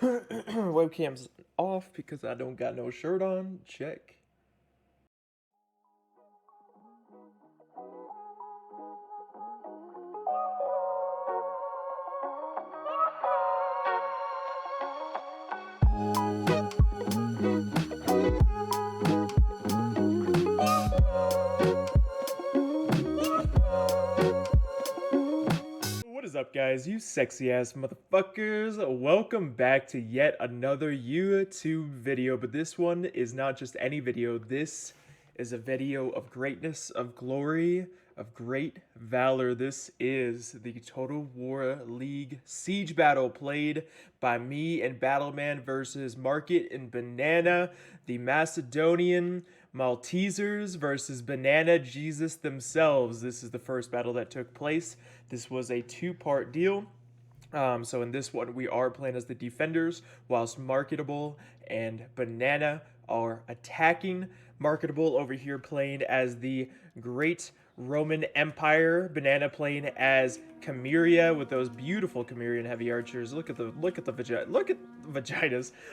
Webcam's off because I don't got no shirt on. Check. What is up, guys? You sexy ass motherfuckers. Welcome back to yet another YouTube video, but this one is not just any video. This is a video of greatness, of glory, of great valor. This is the Total War League Siege battle played by me and Battleman versus Market and Banana, the Macadonian Maltesers versus BananaJesus themselves. This is the first battle that took place. This was a two-part deal. So in this one, we are playing as the defenders, whilst Marketable and Banana are attacking. Marketable over here playing as the Great Roman Empire. Banana playing as Chimeria with those beautiful Chimerian heavy archers. Look at the vaginas.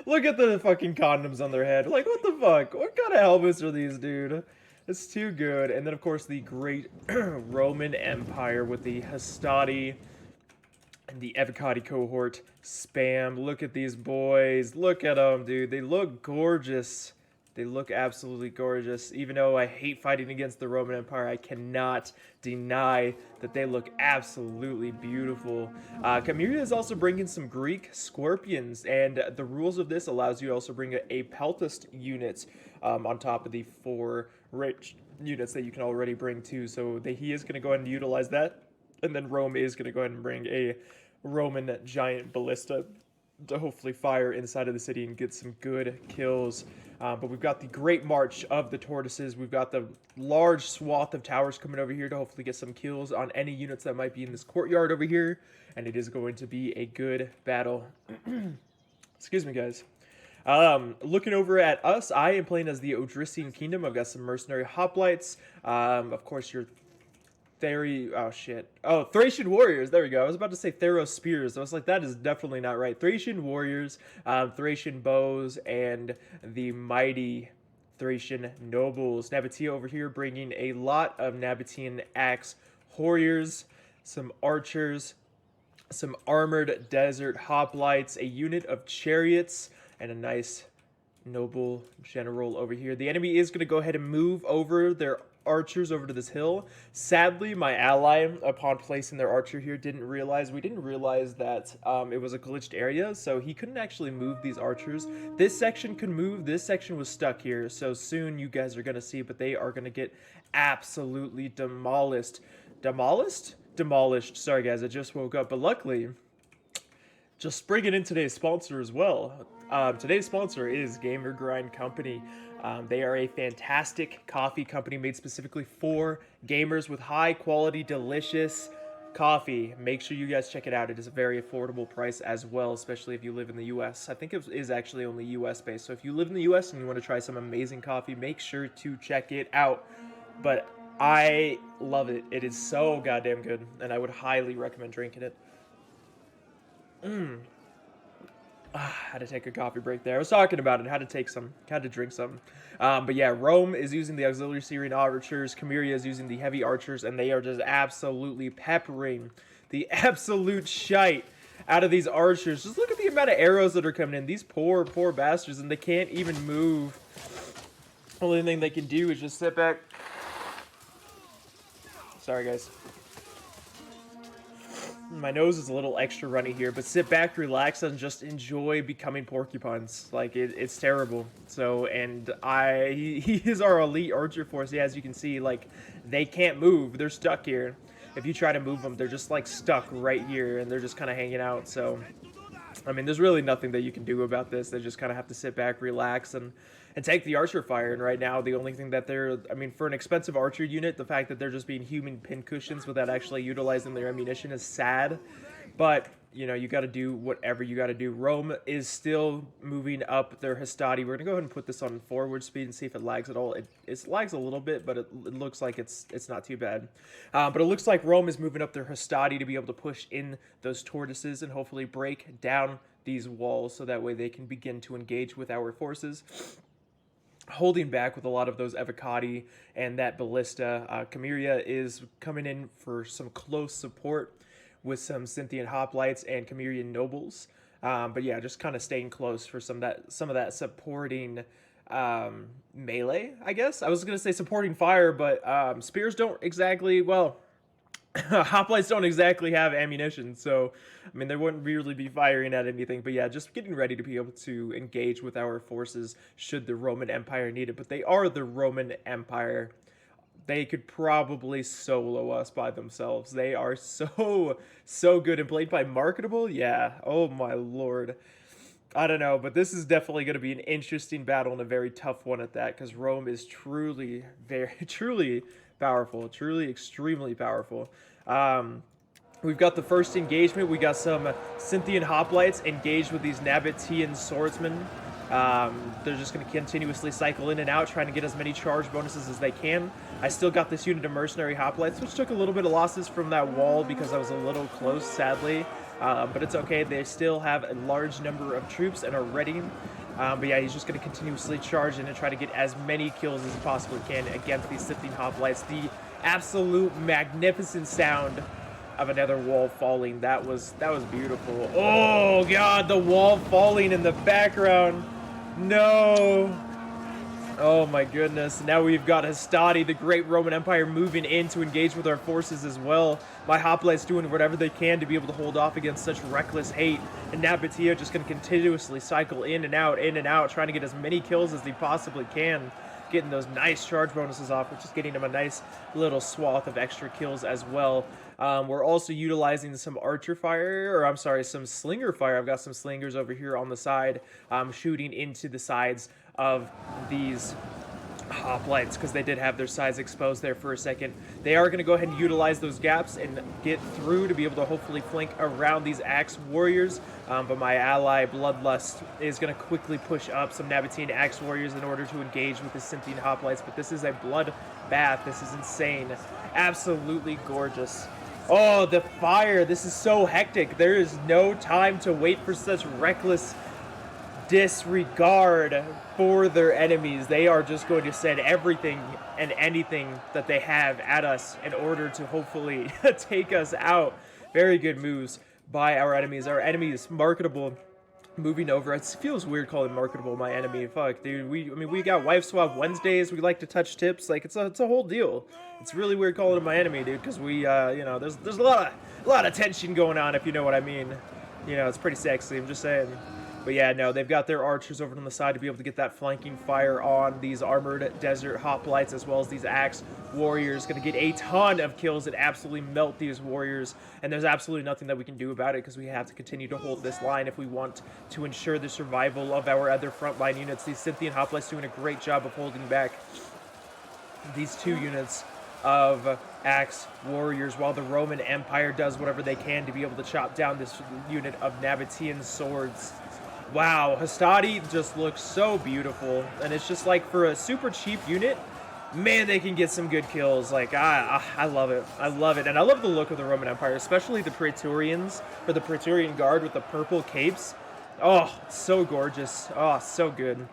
Look at the fucking condoms on their head. Like, what the fuck? What kind of helmets are these, dude? It's too good. And then, of course, the Great Roman Empire with the Hastati and the Evocati cohort spam. Look at these boys. Look at them, dude. They look gorgeous. They look absolutely gorgeous. Even though I hate fighting against the Roman Empire, I cannot deny that they look absolutely beautiful. Chimeria is also bringing some Greek scorpions, and the rules of this allows you to also bring a peltist unit on top of the 4 rich units that you can already bring too. So he is going to go ahead and utilize that, and then Rome is going to go ahead and bring a Roman giant ballista to hopefully fire inside of the city and get some good kills. But we've got the great march of the tortoises. We've got the large swath of towers coming over here to hopefully get some kills on any units that might be in this courtyard over here. And it is going to be a good battle. Excuse me, guys. Looking over at us, I am playing as the Odrysian Kingdom. I've got some mercenary hoplites. Of course, your Thracian warriors. There we go. I was about to say Theros spears. I was like, that is definitely not right. Thracian warriors, Thracian bows, and the mighty Thracian nobles. Nabatea over here bringing a lot of Nabatean axe warriors, some archers, some armored desert hoplites, a unit of chariots, and a nice noble general over here. The enemy is going to go ahead and move over their archers over to this hill. Sadly, my ally, upon placing their archer here, we didn't realize that it was a glitched area, so he couldn't actually move these archers. This section could move. This section was stuck here, so soon you guys are going to see, but they are going to get absolutely demolished. Demolished. Sorry, guys, I just woke up, but luckily, just bringing in today's sponsor as well. Today's sponsor is Gamer Grind Company. They are a fantastic coffee company made specifically for gamers with high quality, delicious coffee. Make sure you guys check it out. It is a very affordable price as well, especially if you live in the US. I think it is actually only US based. So if you live in the US and you want to try some amazing coffee, make sure to check it out. But I love it. It is so goddamn good, and I would highly recommend drinking it. Had to take a coffee break there. I was talking about it. Had to drink some. But yeah, Rome is using the auxiliary Syrian archers. Chimeria is using the heavy archers, and they are just absolutely peppering the absolute shite out of these archers. Just look at the amount of arrows that are coming in. These poor bastards, and they can't even move. Only thing they can do is just sit back. Sorry, guys. My nose is a little extra runny here, but sit back, relax, and just enjoy becoming porcupines. Like, it's terrible. So, and he is our elite archer force. Yeah, as you can see, like, they can't move. They're stuck here. If you try to move them, they're just, like, stuck right here, and they're just kind of hanging out. So, I mean, there's really nothing that you can do about this. They just kind of have to sit back, relax, and take the archer fire. And right now, the only thing that I mean, for an expensive archer unit, the fact that they're just being human pincushions without actually utilizing their ammunition is sad. But, you know, you got to do whatever you got to do. Rome is still moving up their Hastati. We're going to go ahead and put this on forward speed and see if it lags at all. It lags a little bit, but it looks like it's not too bad. But it looks like Rome is moving up their Hastati to be able to push in those tortoises and hopefully break down these walls so that way they can begin to engage with our forces, holding back with a lot of those Evocati and that Ballista. Chimera is coming in for some close support with some Scythian Hoplites and Chimerian Nobles. But yeah, just kind of staying close for some of that supporting melee, I guess. I was going to say supporting fire, but spears don't exactly, well, hoplites don't exactly have ammunition, so I mean they wouldn't really be firing at anything. But yeah, just getting ready to be able to engage with our forces should the Roman Empire need it. But they are the Roman Empire. They could probably solo us by themselves. They are so good, and played by marketable. Yeah, oh my lord. I don't know, but this is definitely going to be an interesting battle and a very tough one at that, because Rome is truly, truly powerful, truly extremely powerful. We've got the first engagement. We got some Scythian Hoplites engaged with these Nabatean swordsmen. They're just going to continuously cycle in and out, trying to get as many charge bonuses as they can. I still got this unit of mercenary hoplites, which took a little bit of losses from that wall because I was a little close, sadly. But it's okay. They still have a large number of troops and are ready. But yeah, he's just going to continuously charge in and try to get as many kills as he possibly can against these Scythian hoplites. The absolute magnificent sound of another wall falling. That was beautiful. Oh god, the wall falling in the background. No. Oh my goodness. Now we've got Hastati, the great Roman Empire, moving in to engage with our forces as well. My hoplites doing whatever they can to be able to hold off against such reckless hate. And Nabatea just going to continuously cycle in and out, trying to get as many kills as they possibly can. Getting those nice charge bonuses off, which is getting him a nice little swath of extra kills as well. We're also utilizing some archer fire, or I'm sorry, some slinger fire. I've got some slingers over here on the side, shooting into the sides of these hoplites, because they did have their sides exposed there for a second. They are going to go ahead and utilize those gaps and get through to be able to hopefully flank around these axe warriors. But my ally Bloodlust is going to quickly push up some Nabatean axe warriors in order to engage with the Scythian hoplites. But this is a bloodbath. This is insane. Absolutely gorgeous. Oh, the fire. This is so hectic. There is no time to wait for such reckless disregard for their enemies. They are just going to send everything and anything that they have at us in order to hopefully take us out. Very good moves by our enemies. Our enemy is marketable. Moving over. It feels weird calling marketable my enemy. Fuck, dude. We got wife swap Wednesdays. We like to touch tips. Like it's a whole deal. It's really weird calling him my enemy, dude, because we you know, there's a lot of tension going on, if you know what I mean. You know, it's pretty sexy. I'm just saying. But yeah, no, they've got their archers over on the side to be able to get that flanking fire on these armored desert hoplites, as well as these axe warriors. Going to get a ton of kills and absolutely melt these warriors. And there's absolutely nothing that we can do about it, because we have to continue to hold this line if we want to ensure the survival of our other frontline units. These Scythian hoplites doing a great job of holding back these two units of axe warriors, while the Roman Empire does whatever they can to be able to chop down this unit of Nabatean swords. Wow, Hastati just looks so beautiful, and it's just like for a super cheap unit, man, they can get some good kills. Like, I love it. I love it, and I love the look of the Roman Empire, especially the Praetorians, or the Praetorian Guard with the purple capes. Oh, so gorgeous. Oh, so good.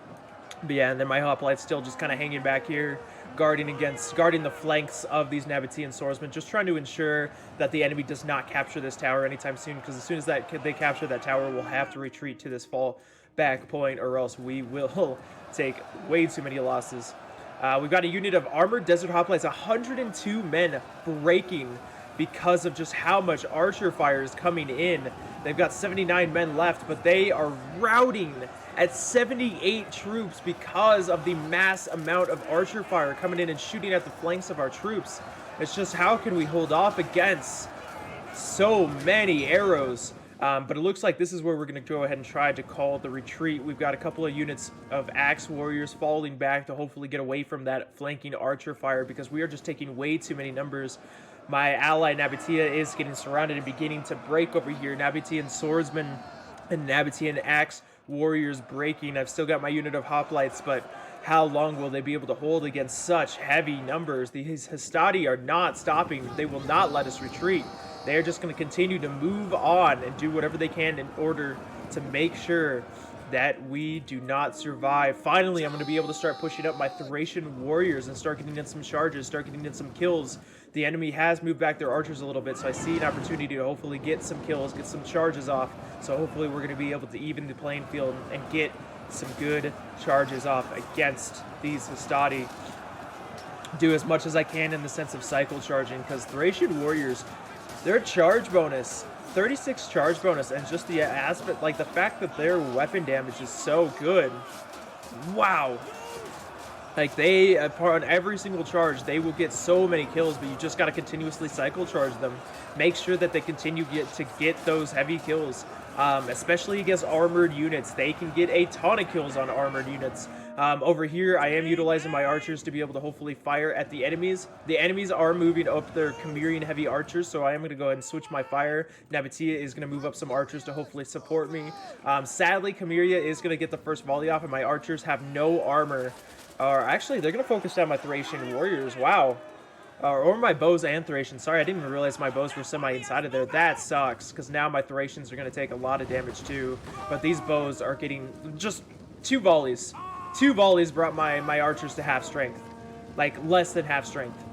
But yeah, and then my hoplites still just kind of hanging back here, guarding the flanks of these Nabatean swordsmen, just trying to ensure that the enemy does not capture this tower anytime soon, because as soon as they capture that tower, we'll have to retreat to this fall back point, or else we will take way too many losses. We've got a unit of armored desert hoplites, 102 men breaking because of just how much archer fire is coming in. They've got 79 men left, but they are routing at 78 troops because of the mass amount of archer fire coming in and shooting at the flanks of our troops. It's just, how can we hold off against so many arrows? But it looks like this is where we're going to go ahead and try to call the retreat. We've got a couple of units of axe warriors falling back to hopefully get away from that flanking archer fire, because we are just taking way too many numbers. My ally Nabatea is getting surrounded and beginning to break over here. Nabatean swordsmen and Nabatean axe warriors breaking. I've still got my unit of hoplites, but how long will they be able to hold against such heavy numbers? These Hastati are not stopping. They will not let us retreat. They are just going to continue to move on and do whatever they can in order to make sure that we do not survive. Finally, I'm going to be able to start pushing up my Thracian warriors and start getting in some charges, start getting in some kills. The enemy has moved back their archers a little bit, so I see an opportunity to hopefully get some kills, get some charges off. So hopefully we're going to be able to even the playing field and get some good charges off against these Hastati. Do as much as I can in the sense of cycle charging, because Thracian warriors, their charge bonus, 36 charge bonus, and just the aspect, like the fact that their weapon damage is so good. Wow. Like they, on every single charge, they will get so many kills, but you just got to continuously cycle charge them. Make sure that they continue to get those heavy kills, especially against armored units. They can get a ton of kills on armored units. Over here, I am utilizing my archers to be able to hopefully fire at the enemies. The enemies are moving up their Cimmerian heavy archers, so I am going to go ahead and switch my fire. Nabatea is going to move up some archers to hopefully support me. Sadly, Cimmeria is going to get the first volley off, and my archers have no armor. Or actually, they're going to focus down my Thracian warriors. Wow. Or my bows and Thracians. Sorry, I didn't even realize my bows were semi-inside of there. That sucks, because now my Thracians are going to take a lot of damage too. But these bows are getting just 2 volleys. 2 volleys brought my archers to half strength. Like, less than half strength.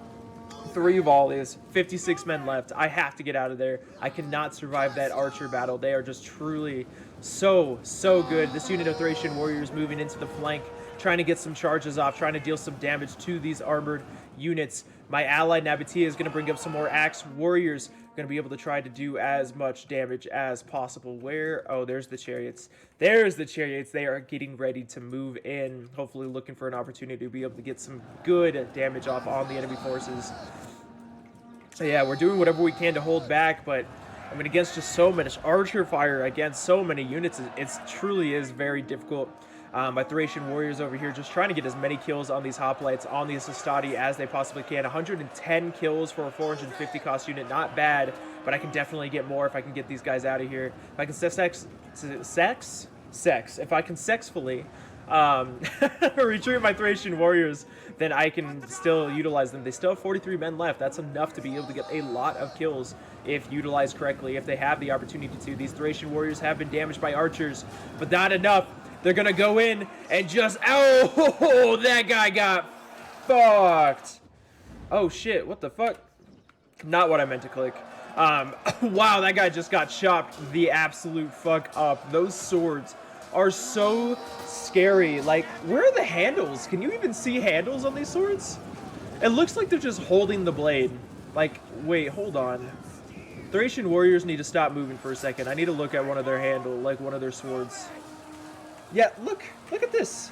3 volleys, 56 men left. I have to get out of there. I cannot survive that archer battle. They are just truly so good. This unit of Thracian warriors moving into the flank, trying to get some charges off, trying to deal some damage to these armored units. My ally Nabatea is going to bring up some more axe warriors. Going to be able to try to do as much damage as possible. Where? Oh, there's the chariots. There's the chariots. They are getting ready to move in. Hopefully looking for an opportunity to be able to get some good damage off on the enemy forces. So yeah, we're doing whatever we can to hold back, but I mean, against just so much archer fire, against so many units, it truly is very difficult. My Thracian warriors over here just trying to get as many kills on these hoplites, on these Hastati as they possibly can. 110 kills for a 450 cost unit, not bad, but I can definitely get more if I can get these guys out of here. If I can if I can sexfully retreat my Thracian warriors, then I can still utilize them. They still have 43 men left. That's enough to be able to get a lot of kills if utilized correctly, if they have the opportunity to. These Thracian warriors have been damaged by archers, but not enough. They're going to go in and just... Oh, that guy got fucked. Oh, shit. What the fuck? Not what I meant to click. Wow, that guy just got chopped the absolute fuck up. Those swords are so scary. Like, where are the handles? Can you even see handles on these swords? It looks like they're just holding the blade. Like, wait, hold on. Thracian warriors need to stop moving for a second. I need to look at one of their handle, like one of their swords. Yeah, look at this.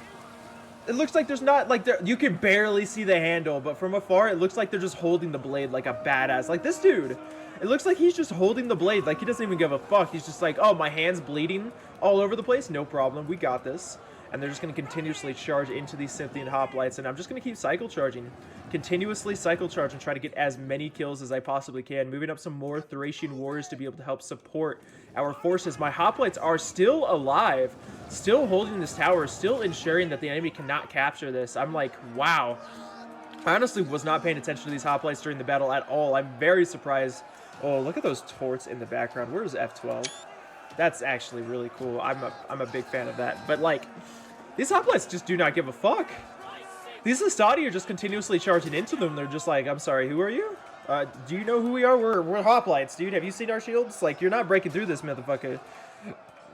It looks like there's not, like, you can barely see the handle, but from afar, it looks like they're just holding the blade like a badass. Like this dude, it looks like he's just holding the blade, like he doesn't even give a fuck. He's just like, oh, my hand's bleeding all over the place, no problem, we got this. And they're just going to continuously charge into these Scythian hoplites, and I'm just going to keep cycle charging. Continuously cycle charge and try to get as many kills as I possibly can. Moving up some more Thracian warriors to be able to help support our forces. My hoplites are still alive, still holding this tower, still ensuring that the enemy cannot capture this. I'm like, wow. I honestly was not paying attention to these hoplites during the battle at all. I'm very surprised. Oh, look at those torts in the background. Where's F12? That's actually really cool. I'm a big fan of that. But like, these hoplites just do not give a fuck. These Hastati are just continuously charging into them. They're just like, I'm sorry, who are you? Do you know who we are? We're hoplites, dude. Have you seen our shields? Like, you're not breaking through this motherfucker.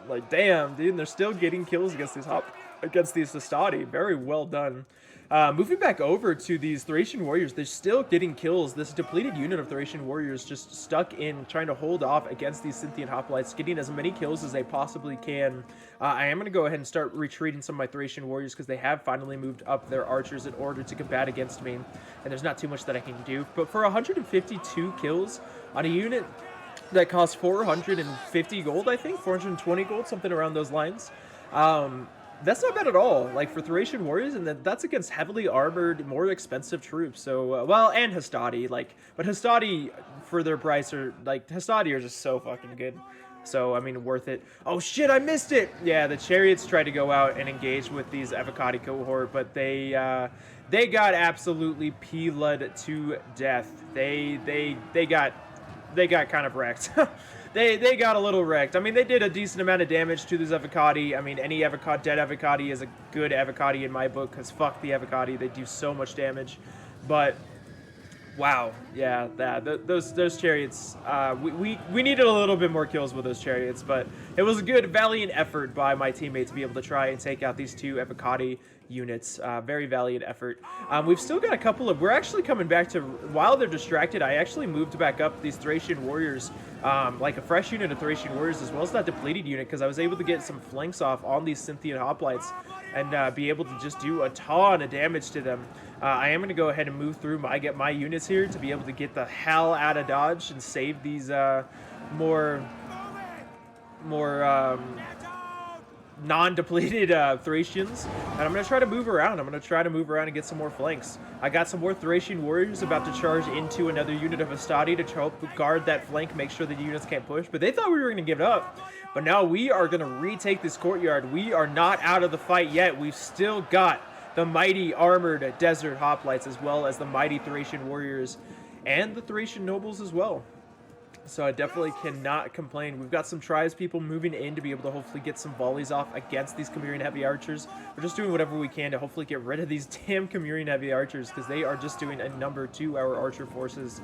Like, damn, dude. And they're still getting kills against these Hastati. Very well done. Moving back over to these Thracian warriors, they're still getting kills. This depleted unit of Thracian warriors just stuck in, trying to hold off against these Scythian hoplites, getting as many kills as they possibly can. I am going to go ahead and start retreating some of my Thracian warriors because they have finally moved up their archers in order to combat against me. And there's not too much that I can do. But for 152 kills on a unit that costs 450 gold, I think, 420 gold, something around those lines. That's not bad at all, like, for Thracian warriors, and that's against heavily armored, more expensive troops, so, well, and Hastati, like, but Hastati, for their price, are, like, Hastati are just so fucking good, so, I mean, worth it. Oh, shit, I missed it! Yeah, the chariots tried to go out and engage with these Avocati cohort, but they got absolutely peeled to death. They got kind of wrecked. they got a little wrecked. I mean, they did a decent amount of damage to this Avocati. I mean, any Avocati, dead Avocati is a good Avocati in my book, because fuck the Avocati. They do so much damage. But wow, yeah, those chariots. We needed a little bit more kills with those chariots, but it was a good, valiant effort by my teammate to be able to try and take out these two Avocati units. Very valiant effort. We've still got a couple of. We're actually coming back to, while they're distracted, I actually moved back up these Thracian warriors, like a fresh unit of Thracian warriors, as well as that depleted unit, because I was able to get some flanks off on these Scythian hoplites and be able to just do a ton of damage to them. I am going to go ahead and move through get my units here to be able to get the hell out of dodge and save these more non-depleted Thracians. And I'm going to try to move around. I'm going to try to move around and get some more flanks. I got some more Thracian warriors about to charge into another unit of Hastati to help guard that flank, make sure the units can't push. But they thought we were going to give it up. But now we are going to retake this courtyard. We are not out of the fight yet. We've still got the mighty armored desert hoplites, as well as the mighty Thracian warriors and the Thracian nobles as well. So I definitely cannot complain. We've got some tribes people moving in to be able to hopefully get some volleys off against these Cimmerian heavy archers. We're just doing whatever we can to hopefully get rid of these damn Cimmerian heavy archers, because they are just doing a number to our archer forces,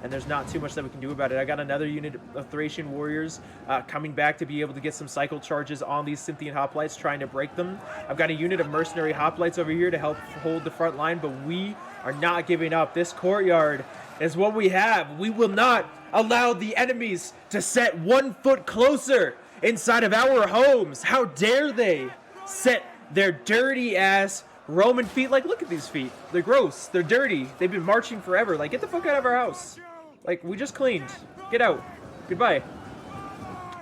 and there's not too much that we can do about it. I got another unit of Thracian warriors coming back to be able to get some cycle charges on these Scythian hoplites, trying to break them. I've got a unit of mercenary hoplites over here to help hold the front line, but we are not giving up. This courtyard is what we have. We will not allow the enemies to set 1 foot closer inside of our homes. How dare they set their dirty ass Roman feet? Like, look at these feet. They're gross. They're dirty. They've been marching forever. Like, get the fuck out of our house. Like, we just cleaned. Get out. Goodbye.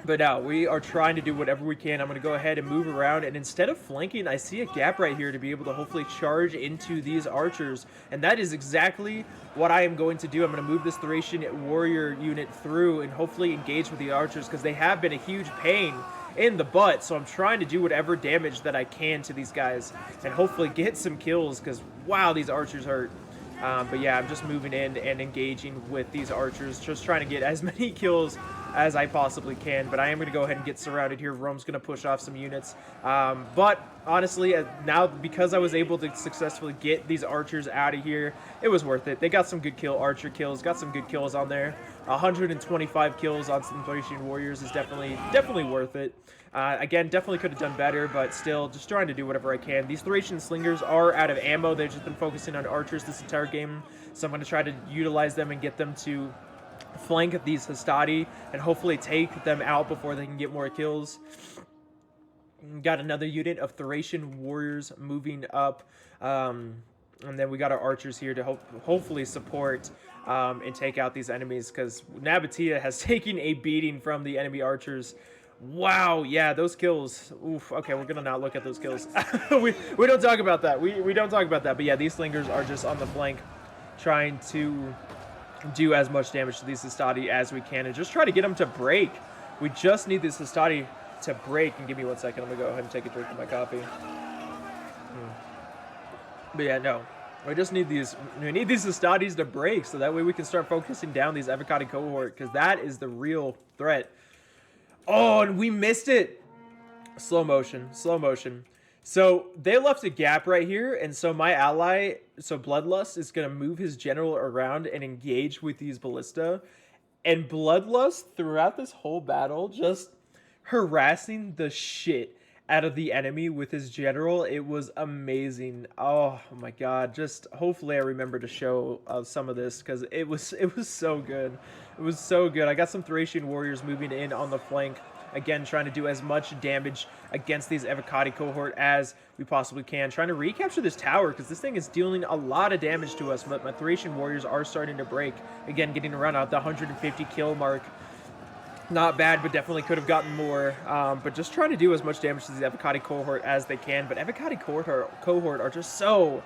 But now, we are trying to do whatever we can. I'm going to go ahead and move around, and instead of flanking, I see a gap right here to be able to hopefully charge into these archers, and that is exactly what I am going to do. I'm going to move this Thracian warrior unit through and hopefully engage with the archers, because they have been a huge pain in the butt, so I'm trying to do whatever damage that I can to these guys and hopefully get some kills, because wow, these archers hurt. But yeah, I'm just moving in and engaging with these archers, just trying to get as many kills as I possibly can. But I am going to go ahead and get surrounded here. Rome's going to push off some units. But honestly, now because I was able to successfully get these archers out of here, it was worth it. They got some good archer kills, got some good kills on there. 125 kills on some Thracian warriors is definitely worth it. Again, definitely could have done better, but still, just trying to do whatever I can. These Thracian slingers are out of ammo. They've just been focusing on archers this entire game, so I'm going to try to utilize them and get them to flank these Hastati and hopefully take them out before they can get more kills. Got another unit of Thracian warriors moving up, and then we got our archers here to hopefully support and take out these enemies, because Nabatea has taken a beating from the enemy archers. Wow, yeah, those kills. Oof, okay, we're gonna not look at those kills. we don't talk about that. We don't talk about that. But yeah, these slingers are just on the flank, trying to do as much damage to these Hastati as we can and just try to get them to break. We just need this Hastati to break. And give me 1 second. I'm gonna go ahead and take a drink of my coffee. But yeah, no. We just need these Hastatis to break, so that way we can start focusing down these Avocati cohort, because that is the real threat. Oh, and we missed it. Slow motion. So they left a gap right here, and so my ally, so Bloodlust, is going to move his general around and engage with these ballista. And Bloodlust, throughout this whole battle, just harassing the shit out of the enemy with his general. It was amazing. Oh my god, just hopefully I remember to show some of this, because it was so good. It was so good. I got some Thracian warriors moving in on the flank, again trying to do as much damage against these Avocati cohort as we possibly can, trying to recapture this tower, because this thing is dealing a lot of damage to us. But my Thracian warriors are starting to break, again getting around at the 150 kill mark. Not bad, but definitely could have gotten more. But just trying to do as much damage to the Avocati cohort as they can. But Avocati cohort are just so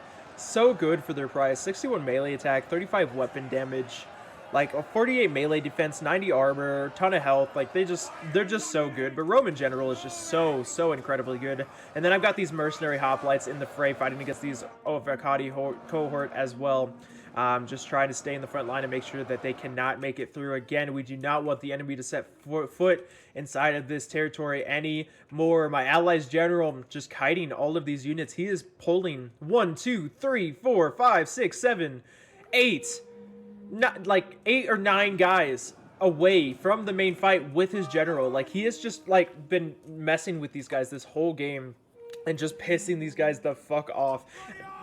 good for their price. 61 melee attack, 35 weapon damage, like a 48 melee defense, 90 armor, ton of health. Like they're just so good. But Roman general is just so incredibly good. And then I've got these mercenary hoplites in the fray fighting against these Avocati cohort as well. Just trying to stay in the front line and make sure that they cannot make it through. Again, we do not want the enemy to set foot inside of this territory anymore. My allies general just kiting all of these units. He is pulling 1, 2, 3, 4, 5, 6, 7, 8, not like 8 or 9 guys away from the main fight with his general. Like, he has just like been messing with these guys this whole game and just pissing these guys the fuck off.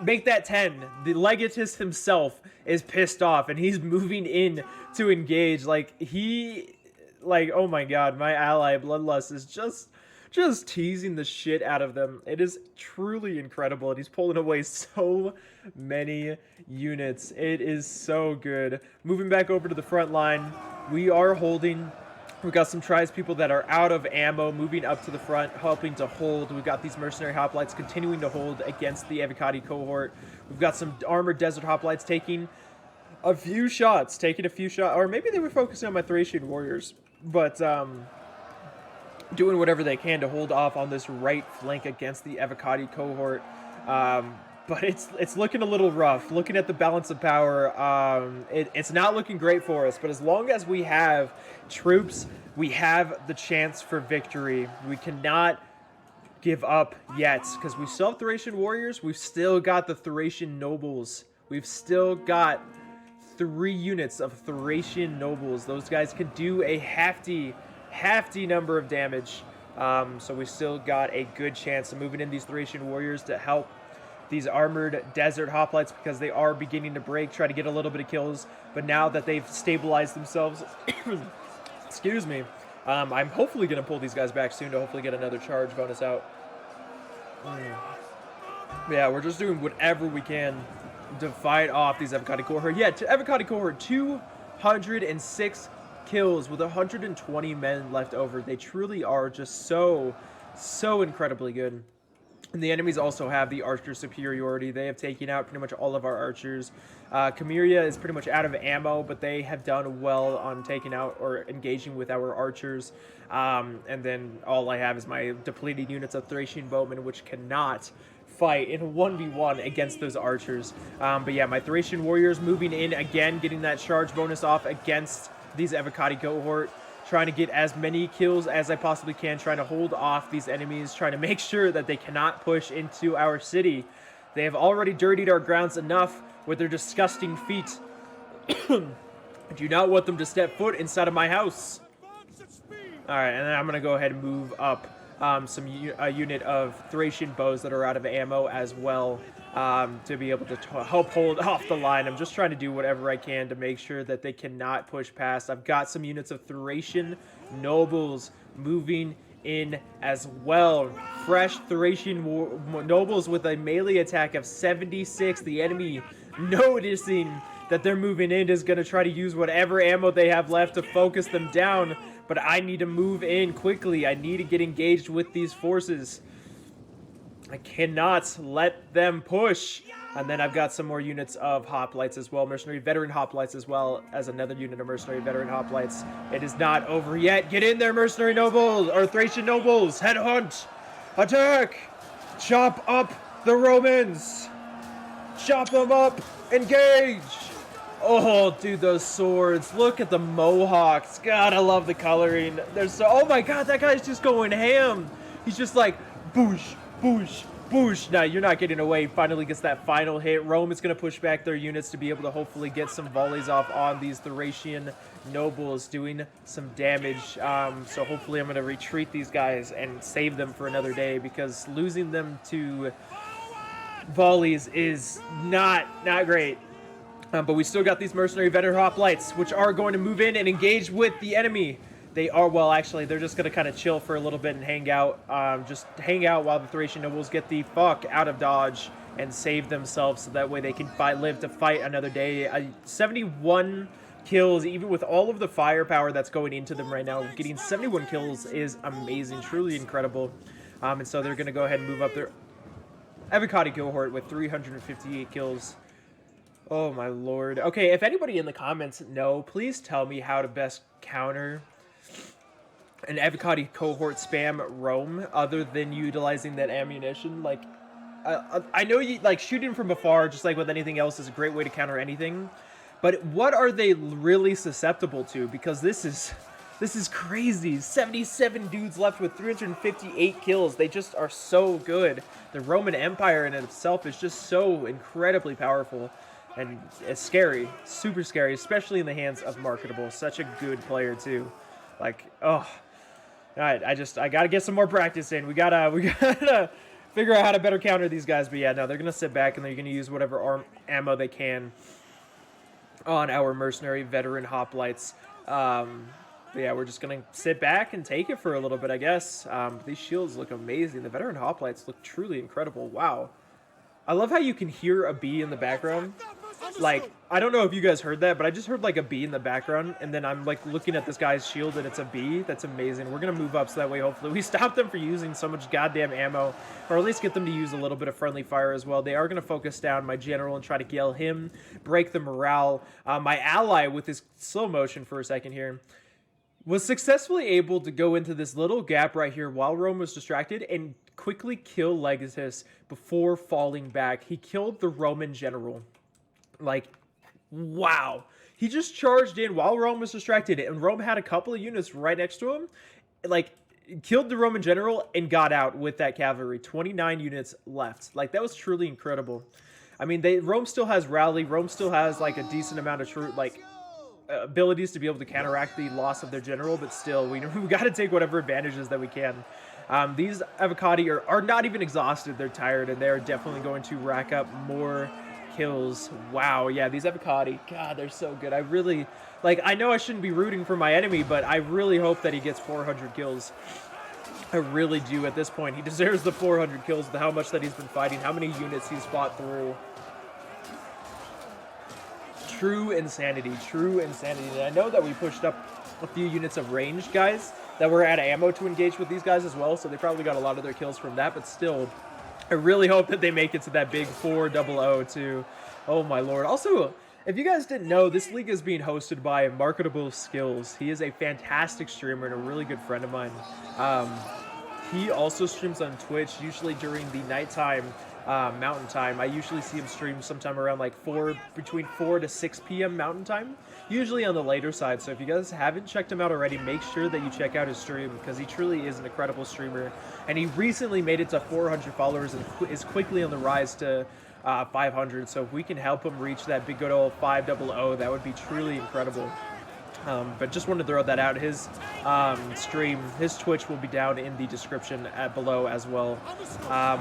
Make that 10. The legatist himself is pissed off and he's moving in to engage. Like, oh my god, my ally Bloodlust is just teasing the shit out of them. It is truly incredible, and he's pulling away so many units. It is so good. Moving back over to the front line, we are holding. We've got some tribespeople that are out of ammo, moving up to the front, helping to hold. We've got these mercenary hoplites continuing to hold against the Evocati cohort. We've got some armored desert hoplites taking a few shots, or maybe they were focusing on my Thracian warriors, but doing whatever they can to hold off on this right flank against the Evocati cohort. But it's looking a little rough. Looking at the balance of power, it's not looking great for us. But as long as we have troops, we have the chance for victory. We cannot give up yet, because we still have Thracian warriors. We've still got the Thracian nobles. We've still got 3 units of Thracian nobles. Those guys can do a hefty number of damage. So we still got a good chance of moving in these Thracian warriors to help these armored desert hoplites, because they are beginning to break, try to get a little bit of kills. But now that they've stabilized themselves, excuse me, I'm hopefully going to pull these guys back soon to hopefully get another charge bonus out. Yeah, we're just doing whatever we can to fight off these Evocati cohort. Yeah, Evocati cohort, 206 kills with 120 men left over. They truly are just so incredibly good. And the enemies also have the archer superiority. They have taken out pretty much all of our archers. Chimeria is pretty much out of ammo, but they have done well on taking out or engaging with our archers. And then all I have is my depleted units of Thracian bowmen, which cannot fight in 1v1 against those archers. But yeah, my Thracian warriors moving in again, getting that charge bonus off against these Evocati cohort. Trying to get as many kills as I possibly can, trying to hold off these enemies, trying to make sure that they cannot push into our city. They have already dirtied our grounds enough with their disgusting feet. I do not want them to step foot inside of my house. Alright, and then I'm going to go ahead and move up a unit of Thracian bows that are out of ammo as well, to be able to help hold off the line. I'm just trying to do whatever I can to make sure that they cannot push past. I've got some units of Thracian nobles moving in as well. Fresh Thracian nobles with a melee attack of 76. The enemy, noticing that they're moving in, is going to try to use whatever ammo they have left to focus them down. But I need to move in quickly. I need to get engaged with these forces. I cannot let them push. And then I've got some more units of hoplites as well. Mercenary veteran hoplites, as well as another unit of mercenary veteran hoplites. It is not over yet. Get in there, mercenary nobles, or Thracian nobles. Headhunt. Attack. Chop up the Romans. Chop them up. Engage. Oh, dude, those swords. Look at the mohawks. God, I love the coloring. They're so... Oh my god, that guy's just going ham. He's just like, boosh, boosh, boosh. Now, you're not getting away. Finally gets that final hit. Rome is going to push back their units to be able to hopefully get some volleys off on these Thracian nobles, doing some damage. So hopefully I'm going to retreat these guys and save them for another day, because losing them to volleys is not great. But we still got these mercenary veteran hoplites, which are going to move in and engage with the enemy. They are, well, actually, they're just going to kind of chill for a little bit and hang out. Just hang out while the Thracian nobles get the fuck out of Dodge and save themselves, so that way they can live to fight another day. 71 kills, even with all of the firepower that's going into them right now. Getting 71 kills is amazing, truly incredible. And so they're going to go ahead and move up their Evocati cohort with 358 kills. Oh my lord. Okay, if anybody in the comments know, please tell me how to best counter an Evocati cohort spam Rome other than utilizing that ammunition. Like, I know you like shooting from afar, just like with anything else, is a great way to counter anything. But what are they really susceptible to? Because this is crazy. 77 dudes left with 358 kills. They just are so good. The Roman Empire in itself is just so incredibly powerful. And it's scary. Super scary, especially in the hands of Marketable. Such a good player, too. Like, oh. Alright, I gotta get some more practice in. We gotta figure out how to better counter these guys. But yeah, no, they're gonna sit back and they're gonna use whatever ammo they can on our mercenary veteran hoplites. But yeah, we're just gonna sit back and take it for a little bit, I guess. These shields look amazing. The veteran hoplites look truly incredible. Wow. I love how you can hear a bee in the background. Like, I don't know if you guys heard that, but I just heard like a bee in the background, and then I'm like looking at this guy's shield and it's a bee. That's amazing. We're gonna move up so that way hopefully we stop them for using so much goddamn ammo, or at least get them to use a little bit of friendly fire as well. They are gonna focus down my general and try to kill him, break the morale. My ally, with his slow motion for a second here, was successfully able to go into this little gap right here while Rome was distracted and quickly kill Legatus before falling back. He killed the Roman general. Like, wow. He just charged in while Rome was distracted, and Rome had a couple of units right next to him. Like, killed the Roman general and got out with that cavalry. 29 units left. Like, that was truly incredible. I mean, Rome still has rally. Rome still has, like, a decent amount of abilities to be able to counteract the loss of their general, but still, we got to take whatever advantages that we can. These Avocati are not even exhausted. They're tired, and they're definitely going to rack up more kills. Wow, yeah, these Avocati, God, they're so good. I really, like, I know I shouldn't be rooting for my enemy, but I really hope that he gets 400 kills. I really do at this point. He deserves the 400 kills with how much that he's been fighting, how many units he's fought through. True insanity, true insanity. And I know that we pushed up a few units of range guys that were out of ammo to engage with these guys as well, so they probably got a lot of their kills from that, but still, I really hope that they make it to that big 400 too. Oh my lord. Also, if you guys didn't know, this league is being hosted by Marketable Skills. He is a fantastic streamer and a really good friend of mine. He also streams on Twitch, usually during the nighttime Mountain Time. I usually see him stream sometime around like between 4 to 6 p.m. Mountain Time, usually on the later side. So if you guys haven't checked him out already, make sure that you check out his stream, because he truly is an incredible streamer. And he recently made it to 400 followers and is quickly on the rise to 500. So if we can help him reach that big good old 500, that would be truly incredible. But just wanted to throw that out. His stream, his Twitch will be down in the description below as well.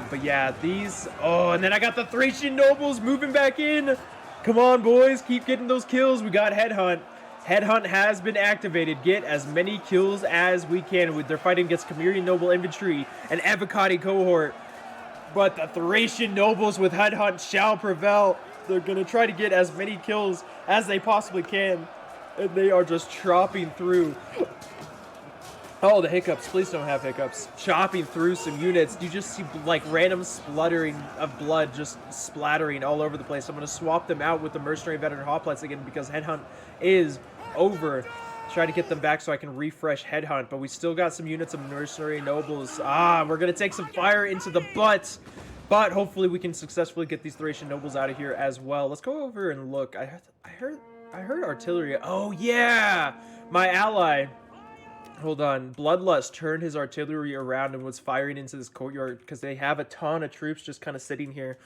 But yeah, these... Oh, and then I got the Thracian nobles moving back in. Come on, boys. Keep getting those kills. We got Headhunt. Headhunt has been activated. Get as many kills as we can. They're fighting against Cimmerian noble infantry and Avocati cohort. But the Thracian nobles with Headhunt shall prevail. They're going to try to get as many kills as they possibly can. And they are just chopping through. Oh, the hiccups. Please don't have hiccups. Chopping through some units. You just see like random spluttering of blood just splattering all over the place. I'm going to swap them out with the mercenary veteran hoplites again because Headhunt is over. Try to get them back so I can refresh Headhunt. But we still got some units of mercenary nobles. We're going to take some fire into the butt. But hopefully we can successfully get these Thracian nobles out of here as well. Let's go over and look. I heard artillery. Oh, yeah! My ally. Hold on. Bloodlust turned his artillery around and was firing into this courtyard because they have a ton of troops just kind of sitting here.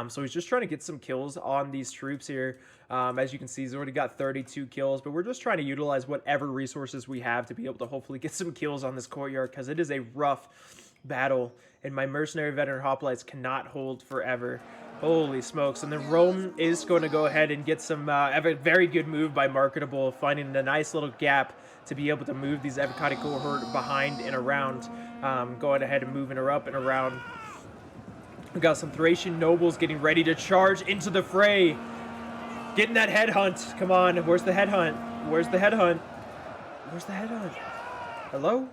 So he's just trying to get some kills on these troops here. As you can see, he's already got 32 kills, but we're just trying to utilize whatever resources we have to be able to hopefully get some kills on this courtyard because it is a rough battle, and my mercenary veteran hoplites cannot hold forever. Holy smokes. And then Rome is going to go ahead and get some a very good move by Marketable, finding a nice little gap to be able to move these Avocati cohort behind and around. Going ahead and moving her up and around. We got some Thracian nobles getting ready to charge into the fray. Getting that headhunt. Come on. Where's the headhunt? Where's the headhunt? Where's the headhunt? Hello?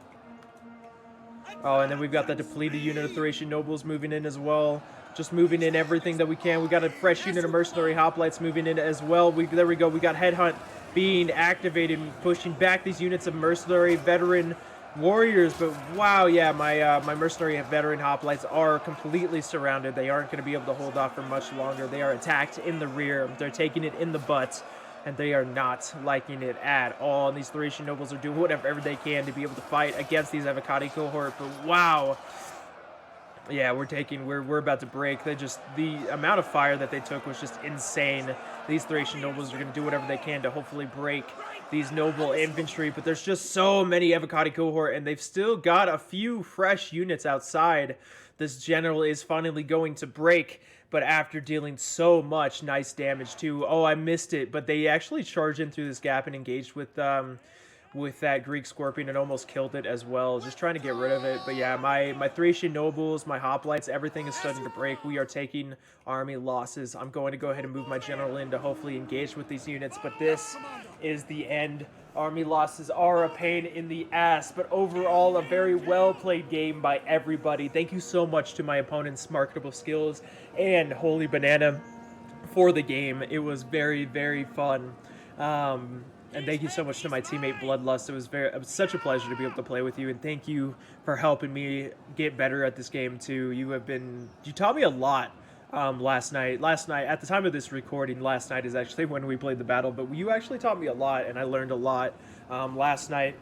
Oh, and then we've got the depleted unit of Thracian nobles moving in as well. Just moving in everything that we can. We got a fresh unit of mercenary hoplites moving in as well. There we go. We got Headhunt being activated, pushing back these units of mercenary veteran warriors, but wow, yeah, my mercenary veteran hoplites are completely surrounded. They aren't going to be able to hold off for much longer. They are attacked in the rear. They're taking it in the butt, and they are not liking it at all. And these Thracian nobles are doing whatever they can to be able to fight against these avocado cohort, but wow. Yeah, we're about to break. The amount of fire that they took was just insane. These Thracian nobles are going to do whatever they can to hopefully break these noble infantry, but there's just so many avocado cohort, and they've still got a few fresh units outside. This general is finally going to break, but after dealing so much nice damage too. Oh, I missed it, but they actually charged in through this gap and engaged with that Greek Scorpion and almost killed it as well, just trying to get rid of it. But yeah, my Thracian nobles, my hoplites, everything is starting to break. We are taking army losses. I'm going to go ahead and move my general in to hopefully engage with these units, but this is the end. Army losses are a pain in the ass, but overall a very well played game by everybody. Thank you so much to my opponent's marketable skills and Holy Banana for the game. It was very, very fun. And thank you so much to my teammate Bloodlust. It was such a pleasure to be able to play with you, and thank you for helping me get better at this game too. You taught me a lot last night. At the time of this recording, last night is actually when we played the battle, but you actually taught me a lot, and I learned a lot last night.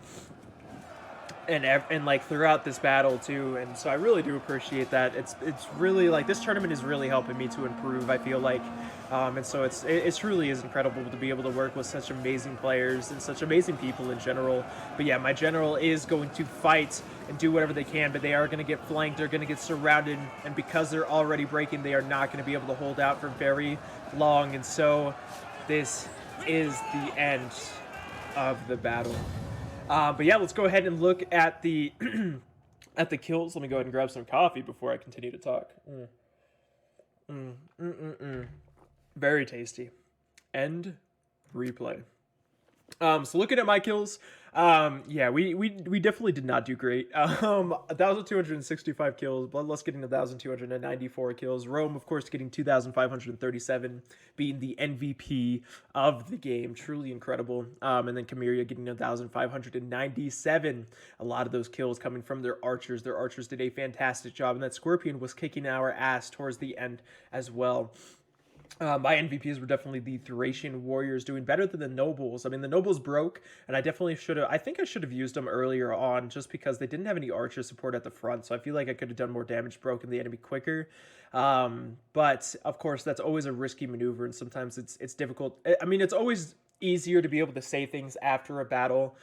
And like throughout this battle too, and so I really do appreciate that. It's really like this tournament is really helping me to improve, I feel like, and so it truly is incredible to be able to work with such amazing players and such amazing people in general. But yeah, my general is going to fight and do whatever they can, but they are going to get flanked, they're going to get surrounded, and because they're already breaking, they are not going to be able to hold out for very long, and so this is the end of the battle. But yeah, let's go ahead and look at the at the kills. Let me go ahead and grab some coffee before I continue to talk. Very tasty. End replay. So looking at my kills, yeah, we definitely did not do great. 1,265 kills, Bloodlust getting 1,294 kills, Rome, of course, getting 2,537, being the MVP of the game, truly incredible. And then Chimera getting 1,597. A lot of those kills coming from their archers. Their archers did a fantastic job, and that Scorpion was kicking our ass towards the end as well. My MVPs were definitely the Thracian warriors, doing better than the nobles. I mean, the nobles broke, and I definitely I think I should have used them earlier on just because they didn't have any archer support at the front, so I feel like I could have done more damage, broken the enemy quicker. But, of course, that's always a risky maneuver, and sometimes it's difficult. I mean, it's always easier to be able to say things after a battle,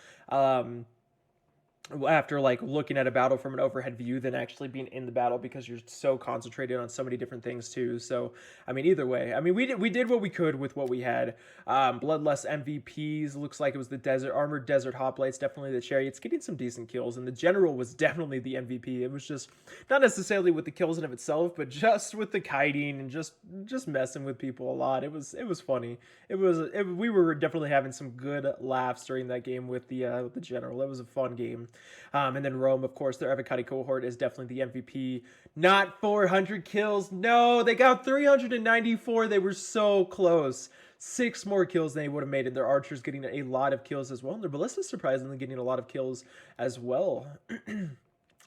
after like looking at a battle from an overhead view than actually being in the battle, because you're so concentrated on so many different things too. So I mean, either way, I mean, we did what we could with what we had. Bloodlust MVPs, looks like it was the armored desert hoplites, definitely the chariots getting some decent kills, and the general was definitely the MVP. It was just not necessarily with the kills in of itself, but just with the kiting and just messing with people a lot. It was funny. We were definitely having some good laughs during that game with the general. It was a fun game. And then Rome, of course, their avocado cohort is definitely the MVP. Not 400 kills. No, they got 394. They were so close. 6 more kills than they would have made, and their archers getting a lot of kills as well. And their ballistas surprisingly getting a lot of kills as well.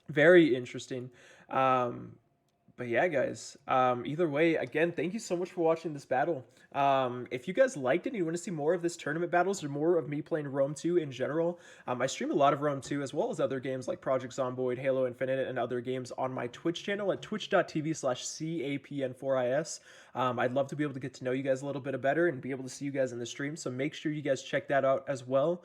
Very interesting. But yeah, guys, either way, again, thank you so much for watching this battle. If you guys liked it and you want to see more of this tournament battles or more of me playing Rome 2 in general, I stream a lot of Rome 2 as well as other games like Project Zomboid, Halo Infinite, and other games on my Twitch channel at twitch.tv/CAPN4IS. I'd love to be able to get to know you guys a little bit better and be able to see you guys in the stream, so make sure you guys check that out as well.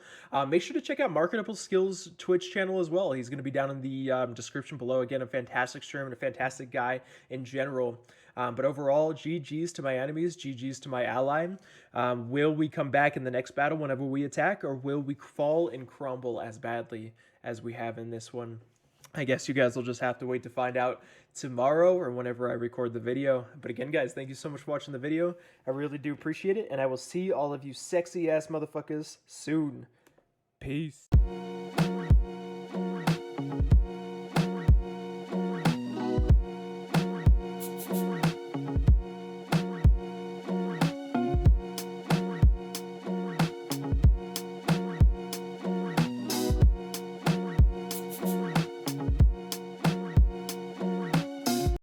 Make sure to check out Marketable Skills Twitch channel as well. He's going to be down in the description below. Again, a fantastic streamer and a fantastic guy in general. But overall, GG's to my enemies, GG's to my ally. Will we come back in the next battle whenever we attack, or will we fall and crumble as badly as we have in this one? I guess you guys will just have to wait to find out tomorrow or whenever I record the video. But again, guys, thank you so much for watching the video. I really do appreciate it, and I will see all of you sexy ass motherfuckers soon. Peace.